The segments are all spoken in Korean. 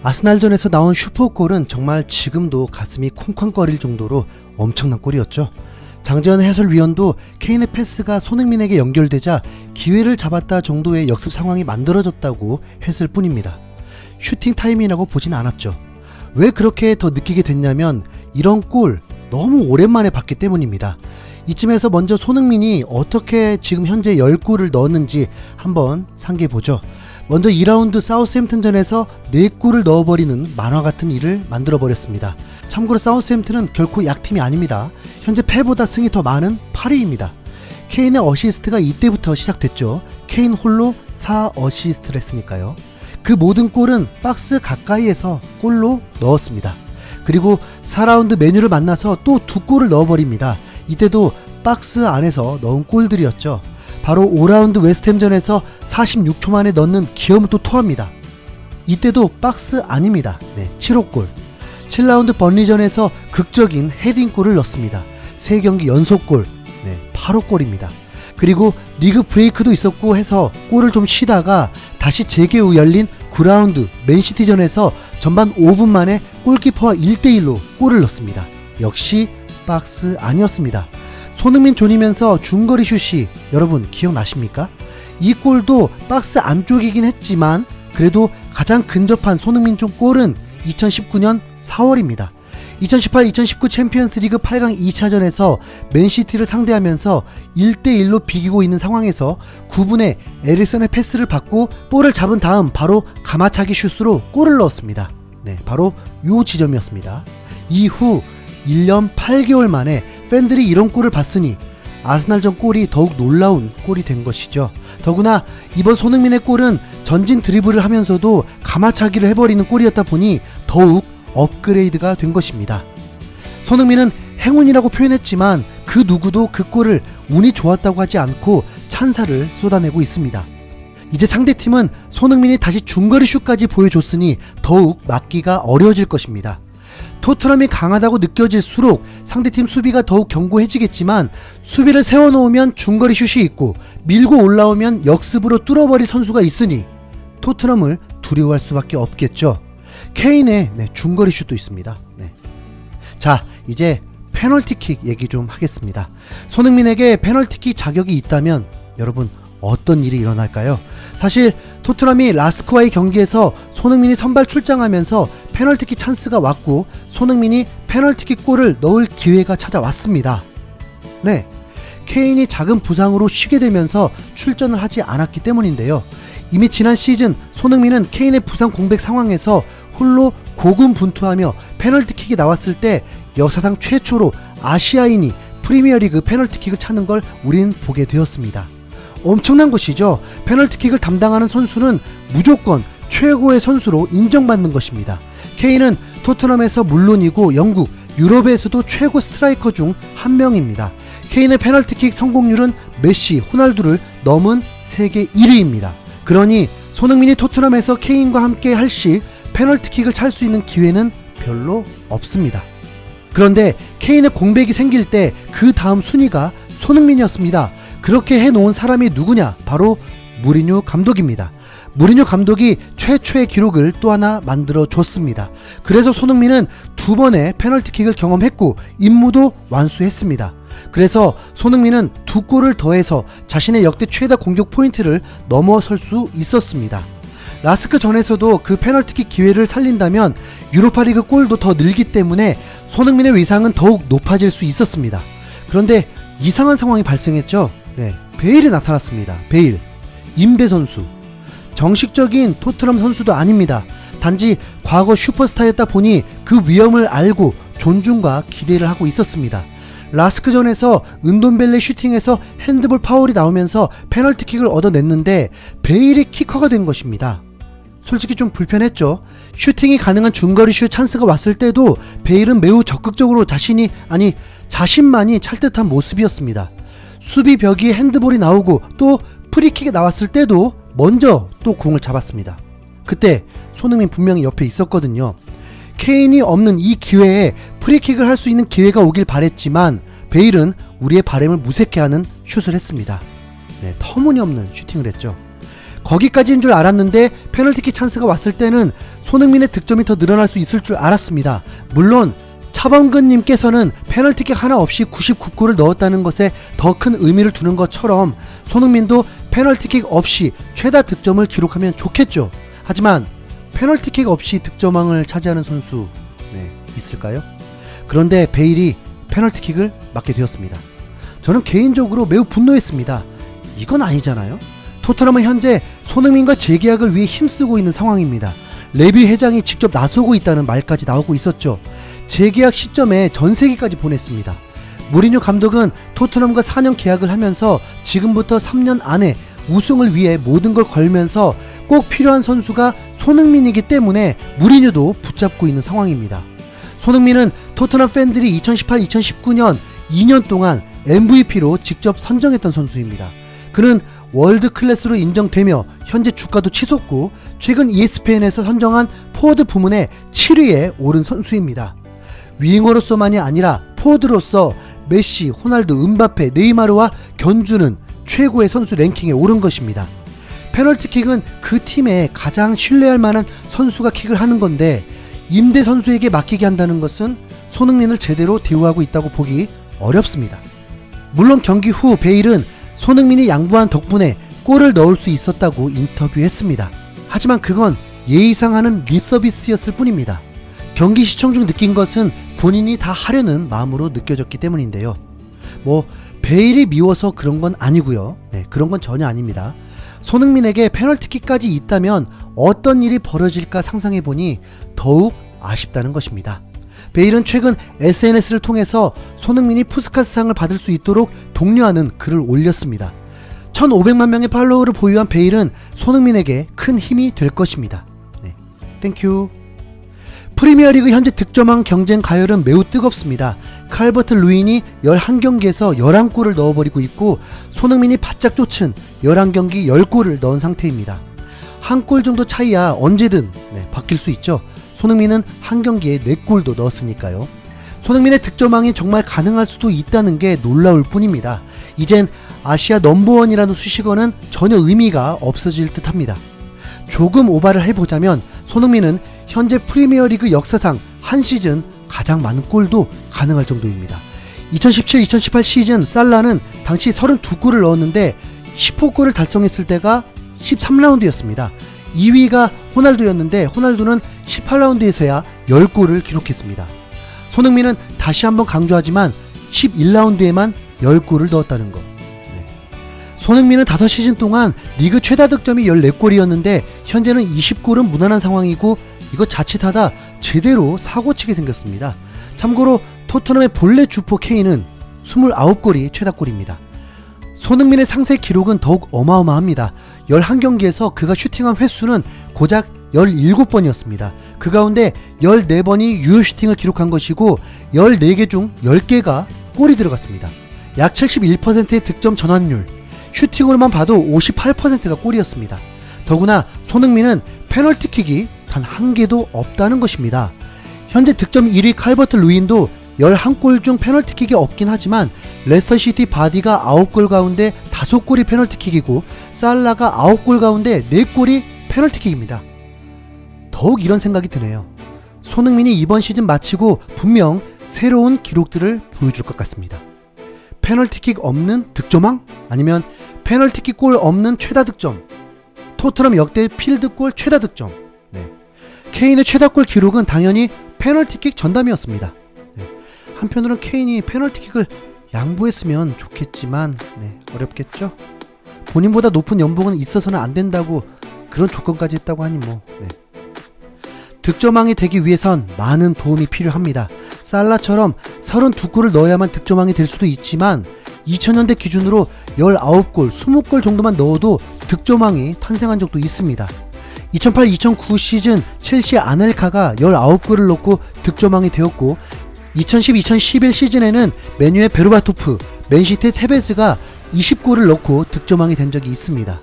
아스날전에서 나온 슈퍼골은 정말 지금도 가슴이 쿵쾅거릴 정도로 엄청난 골이었죠. 장재현 해설위원도 케인의 패스가 손흥민에게 연결되자 기회를 잡았다 정도의 역습 상황이 만들어졌다고 했을 뿐입니다. 슈팅 타이밍이라고 보진 않았죠. 왜 그렇게 더 느끼게 됐냐면 이런 골 너무 오랜만에 봤기 때문입니다. 이쯤에서 먼저 손흥민이 어떻게 지금 현재 10골을 넣었는지 한번 상기해보죠. 먼저 2라운드 사우스햄튼전에서 4골을 넣어버리는 만화같은 일을 만들어버렸습니다. 참고로 사우스햄튼은 결코 약팀이 아닙니다. 현재 패보다 승이 더 많은 8위입니다. 케인의 어시스트가 이때부터 시작됐죠. 케인 홀로 4어시스트를 했으니까요. 그 모든 골은 박스 가까이에서 골로 넣었습니다. 그리고 4라운드 메뉴를 만나서 또 2골을 넣어버립니다. 이때도 박스 안에서 넣은 골들이었죠. 바로 5라운드 웨스트햄전에서 46초 만에 넣는 기염을 또 토합니다. 이때도 박스 안입니다. 7호골. 7라운드 번리전에서 극적인 헤딩골을 넣습니다. 3경기 연속골, 8호골입니다. 그리고 리그 브레이크도 있었고 해서 골을 좀 쉬다가 다시 재개 후 열린 9라운드 맨시티전에서 전반 5분 만에 골키퍼와 1대1로 골을 넣습니다. 역시 박스 안이었습니다. 손흥민 존이면서 중거리 슛이 여러분 기억나십니까? 이 골도 박스 안쪽이긴 했지만 그래도 가장 근접한 손흥민 존 골은 2019년 4월입니다. 2018-2019 챔피언스리그 8강 2차전에서 맨시티를 상대하면서 1대1로 비기고 있는 상황에서 9분에 에릭슨의 패스를 받고 볼을 잡은 다음 바로 가마차기 슛으로 골을 넣었습니다. 바로 이 지점이었습니다. 이후 1년 8개월 만에 팬들이 이런 골을 봤으니 아스날전 골이 더욱 놀라운 골이 된 것이죠. 더구나 이번 손흥민의 골은 전진 드리블을 하면서도 가마차기를 해버리는 골이었다 보니 더욱 업그레이드가 된 것입니다. 손흥민은 행운이라고 표현했지만 그 누구도 그 골을 운이 좋았다고 하지 않고 찬사를 쏟아내고 있습니다. 이제 상대팀은 손흥민이 다시 중거리 슛까지 보여줬으니 더욱 막기가 어려워질 것입니다. 토트넘이 강하다고 느껴질수록 상대팀 수비가 더욱 견고해지겠지만 수비를 세워놓으면 중거리 슛이 있고 밀고 올라오면 역습으로 뚫어버릴 선수가 있으니 토트넘을 두려워할 수밖에 없겠죠. 케인의 중거리 슛도 있습니다. 자, 이제 페널티킥 얘기 좀 하겠습니다. 손흥민에게 페널티킥 자격이 있다면 여러분 어떤 일이 일어날까요? 사실 토트넘이 라스크와의 경기에서 손흥민이 선발 출장하면서 페널티킥 찬스가 왔고 손흥민이 페널티킥 골을 넣을 기회가 찾아왔습니다. 케인이 작은 부상으로 쉬게 되면서 출전을 하지 않았기 때문인데요. 이미 지난 시즌 손흥민은 케인의 부상 공백 상황에서 홀로 고군분투하며 페널티킥이 나왔을 때 역사상 최초로 아시아인이 프리미어리그 페널티킥을 차는 걸 우린 보게 되었습니다. 엄청난 것이죠. 페널티킥을 담당하는 선수는 무조건 최고의 선수로 인정받는 것입니다. 케인은 토트넘에서 물론이고 영국, 유럽에서도 최고 스트라이커 중 한 명입니다. 케인의 페널티킥 성공률은 메시, 호날두를 넘은 세계 1위입니다. 그러니 손흥민이 토트넘에서 케인과 함께 할 시 페널티킥을 찰 수 있는 기회는 별로 없습니다. 그런데 케인의 공백이 생길 때 그 다음 순위가 손흥민이었습니다. 그렇게 해놓은 사람이 누구냐? 바로 무리뉴 감독입니다. 무리뉴 감독이 최초의 기록을 또 하나 만들어 줬습니다. 그래서 손흥민은 2번의 페널티킥을 경험했고 임무도 완수했습니다. 그래서 손흥민은 2골을 더해서 자신의 역대 최다 공격 포인트를 넘어설 수 있었습니다. 라스크 전에서도 그 페널티킥 기회를 살린다면 유로파리그 골도 더 늘기 때문에 손흥민의 위상은 더욱 높아질 수 있었습니다. 그런데 이상한 상황이 발생했죠. 베일이 나타났습니다. 베일, 임대 선수. 정식적인 토트넘 선수도 아닙니다. 단지 과거 슈퍼스타였다 보니 그 위험을 알고 존중과 기대를 하고 있었습니다. 라스크전에서 은돈벨레 슈팅에서 핸드볼 파울이 나오면서 페널티킥을 얻어냈는데 베일이 키커가 된 것입니다. 솔직히 좀 불편했죠. 슈팅이 가능한 중거리 슛 찬스가 왔을 때도 베일은 매우 적극적으로 자신만이 찰 듯한 모습이었습니다. 수비 벽이 핸드볼이 나오고 또 프리킥이 나왔을 때도 먼저 또 공을 잡았습니다. 그때 손흥민 분명히 옆에 있었거든요. 케인이 없는 이 기회에 프리킥을 할 수 있는 기회가 오길 바랬지만 베일은 우리의 바램을 무색해하는 슛을 했습니다. 터무니없는 슈팅을 했죠. 거기까지인 줄 알았는데 페널티킥 찬스가 왔을 때는 손흥민의 득점이 더 늘어날 수 있을 줄 알았습니다. 물론 차범근님께서는 페널티킥 하나 없이 99골을 넣었다는 것에 더 큰 의미를 두는 것처럼 손흥민도 페널티킥 없이 최다 득점을 기록하면 좋겠죠. 하지만 페널티킥 없이 득점왕을 차지하는 선수 있을까요? 그런데 베일이 페널티킥을 맞게 되었습니다. 저는 개인적으로 매우 분노했습니다. 이건 아니잖아요. 토트넘은 현재 손흥민과 재계약을 위해 힘쓰고 있는 상황입니다. 레비 회장이 직접 나서고 있다는 말까지 나오고 있었죠. 재계약 시점에 전세기까지 보냈습니다. 무리뉴 감독은 토트넘과 4년 계약을 하면서 지금부터 3년 안에 우승을 위해 모든 걸 걸면서 꼭 필요한 선수가 손흥민이기 때문에 무리뉴도 붙잡고 있는 상황입니다. 손흥민은 토트넘 팬들이 2018-2019년 2년 동안 MVP로 직접 선정했던 선수입니다. 그는 월드 클래스로 인정되며 현재 주가도 치솟고 최근 ESPN에서 선정한 포워드 부문의 7위에 오른 선수입니다. 윙어로서만이 아니라 포워드로서 메시, 호날두, 음바페, 네이마르와 견주는 최고의 선수 랭킹에 오른 것입니다. 페널티킥은 그 팀에 가장 신뢰할 만한 선수가 킥을 하는 건데 임대 선수에게 맡기게 한다는 것은 손흥민을 제대로 대우하고 있다고 보기 어렵습니다. 물론 경기 후 베일은 손흥민이 양보한 덕분에 골을 넣을 수 있었다고 인터뷰했습니다. 하지만 그건 예의상 하는 립서비스였을 뿐입니다. 경기 시청 중 느낀 것은 본인이 다 하려는 마음으로 느껴졌기 때문인데요. 베일이 미워서 그런 건 아니고요. 그런 건 전혀 아닙니다. 손흥민에게 페널티킥까지 있다면 어떤 일이 벌어질까 상상해보니 더욱 아쉽다는 것입니다. 베일은 최근 SNS를 통해서 손흥민이 푸스카스상을 받을 수 있도록 독려하는 글을 올렸습니다. 1500만 명의 팔로워를 보유한 베일은 손흥민에게 큰 힘이 될 것입니다. 땡큐. 프리미어리그 현재 득점왕 경쟁 가열은 매우 뜨겁습니다. 칼버트 루인이 11경기에서 11골을 넣어버리고 있고 손흥민이 바짝 쫓은 11경기 10골을 넣은 상태입니다. 한 골 정도 차이야 언제든 바뀔 수 있죠. 손흥민은 한 경기에 4골도 넣었으니까요. 손흥민의 득점왕이 정말 가능할 수도 있다는 게 놀라울 뿐입니다. 이젠 아시아 넘버원이라는 수식어는 전혀 의미가 없어질 듯 합니다. 조금 오바를 해보자면 손흥민은 현재 프리미어리그 역사상 한 시즌 가장 많은 골도 가능할 정도입니다. 2017-2018 시즌 살라는 당시 32골을 넣었는데 10호 골을 달성했을 때가 13라운드였습니다. 2위가 호날두였는데 호날두는 18라운드에서야 10골을 기록했습니다. 손흥민은 다시 한번 강조하지만 11라운드에만 10골을 넣었다는 것. 손흥민은 5시즌 동안 리그 최다 득점이 14골이었는데 현재는 20골은 무난한 상황이고 이거 자칫하다 제대로 사고치게 생겼습니다. 참고로 토트넘의 본래 주포 케인은 29골이 최다골입니다. 손흥민의 상세 기록은 더욱 어마어마합니다. 11경기에서 그가 슈팅한 횟수는 고작 17번이었습니다. 그 가운데 14번이 유효 슈팅을 기록한 것이고 14개 중 10개가 골이 들어갔습니다. 약 71%의 득점 전환율, 슈팅으로만 봐도 58%가 골이었습니다. 더구나 손흥민은 페널티킥이 단 한 개도 없다는 것입니다. 현재 득점 1위 칼버트 루인도 11골 중 페널티킥이 없긴 하지만 레스터시티 바디가 9골 가운데 5골이 페널티킥이고 살라가 9골 가운데 4골이 페널티킥입니다. 더욱 이런 생각이 드네요. 손흥민이 이번 시즌 마치고 분명 새로운 기록들을 보여줄 것 같습니다. 페널티킥 없는 득점왕? 아니면 페널티킥 골 없는 최다 득점? 토트넘 역대 필드골 최다 득점? 케인의 최다골 기록은 당연히 페널티킥 전담이었습니다. 한편으로는 케인이 페널티킥을 양보했으면 좋겠지만 어렵겠죠? 본인보다 높은 연봉은 있어서는 안 된다고 그런 조건까지 했다고 하니 득점왕이 되기 위해선 많은 도움이 필요합니다. 살라처럼 32골을 넣어야만 득점왕이 될 수도 있지만 2000년대 기준으로 19골, 20골 정도만 넣어도 득점왕이 탄생한 적도 있습니다. 2008-2009 시즌 첼시 아넬카가 19골을 넣고 득점왕이 되었고 2010-2011 시즌에는 맨유의 베르바토프, 맨시티의 테베즈가 20골을 넣고 득점왕이 된 적이 있습니다.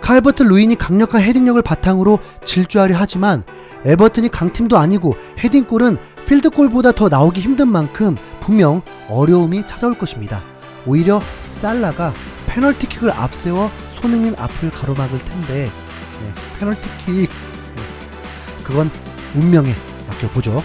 칼버트 루인이 강력한 헤딩력을 바탕으로 질주하려 하지만 에버튼이 강팀도 아니고 헤딩골은 필드골보다 더 나오기 힘든 만큼 분명 어려움이 찾아올 것입니다. 오히려 살라가 페널티킥을 앞세워 손흥민 앞을 가로막을 텐데 페널티킥 그건 운명에 맡겨보죠.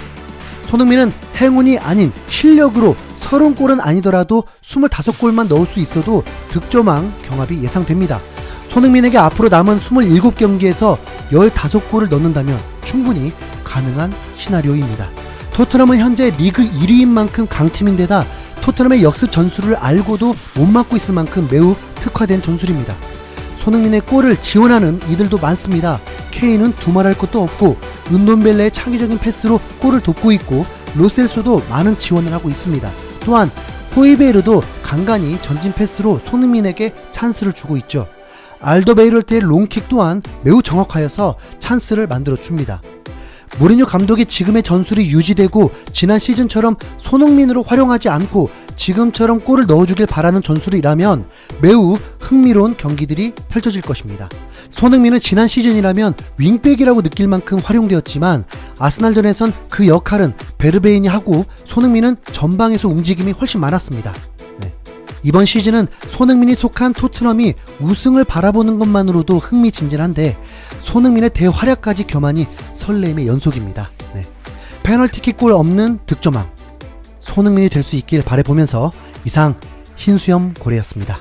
손흥민은 행운이 아닌 실력으로 30골은 아니더라도 25골만 넣을 수 있어도 득점왕 경합이 예상됩니다. 손흥민에게 앞으로 남은 27경기에서 15골을 넣는다면 충분히 가능한 시나리오입니다. 토트넘은 현재 리그 1위인 만큼 강팀인데다 토트넘의 역습 전술을 알고도 못 막고 있을 만큼 매우 특화된 전술입니다. 손흥민의 골을 지원하는 이들도 많습니다. 케인은 두말할 것도 없고 은돈벨레의 창의적인 패스로 골을 돕고 있고 로셀소도 많은 지원을 하고 있습니다. 또한 호이베르도 간간히 전진 패스로 손흥민에게 찬스를 주고 있죠. 알더베이럴트의 롱킥 또한 매우 정확하여서 찬스를 만들어 줍니다. 모리뉴 감독이 지금의 전술이 유지되고 지난 시즌처럼 손흥민으로 활용하지 않고 지금처럼 골을 넣어주길 바라는 전술이라면 매우 흥미로운 경기들이 펼쳐질 것입니다. 손흥민은 지난 시즌이라면 윙백이라고 느낄 만큼 활용되었지만 아스날전에선 그 역할은 베르베인이 하고 손흥민은 전방에서 움직임이 훨씬 많았습니다. 이번 시즌은 손흥민이 속한 토트넘이 우승을 바라보는 것만으로도 흥미진진한데 손흥민의 대활약까지 겸하니 설렘의 연속입니다. 페널티킥 골 없는 득점왕 손흥민이 될 수 있길 바라보면서 이상 흰수염 고래였습니다.